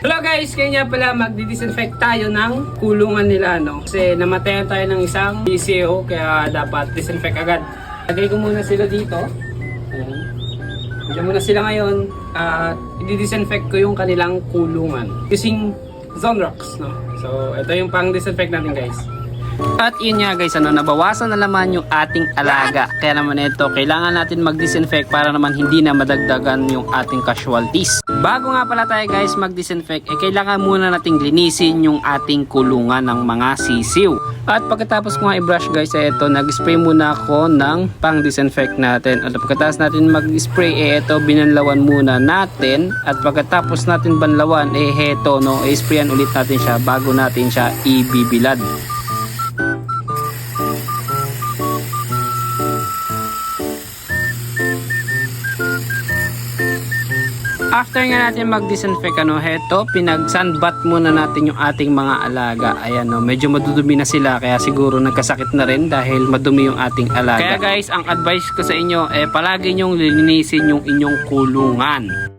Hello guys, kaya pala magdi-disinfect tayo ng kulungan nila, no? Kasi namatayan tayo ng isang PCO, kaya dapat disinfect agad. Lagay ko muna sila dito. Ayan. Diyan muna sila ngayon at i-disinfect ko yung kanilang kulungan using Zonrox, no? So, ito yung pang-disinfect natin guys. At yun nga guys, nabawasan na naman yung ating alaga. Kaya naman ito, kailangan natin mag-disinfect para naman hindi na madagdagan yung ating casualties. Bago nga pala tayo guys mag-disinfect, kailangan muna nating linisin yung ating kulungan ng mga sisiw. At pagkatapos ko nga i-brush guys, ito, nag-spray muna ako ng pang-disinfect natin. At pagkatapos natin mag-spray, ito, binanlawan muna natin. At pagkatapos natin banlawan, heto, no, i-sprayan ulit natin siya bago natin siya ibibilad. After nga natin mag-disinfect, heto, pinag-sunbath muna natin yung ating mga alaga. Ayan, medyo madudumi na sila, kaya siguro nagkasakit na rin dahil madumi yung ating alaga. Kaya guys, ang advice ko sa inyo, palagi nyong linisin yung inyong kulungan.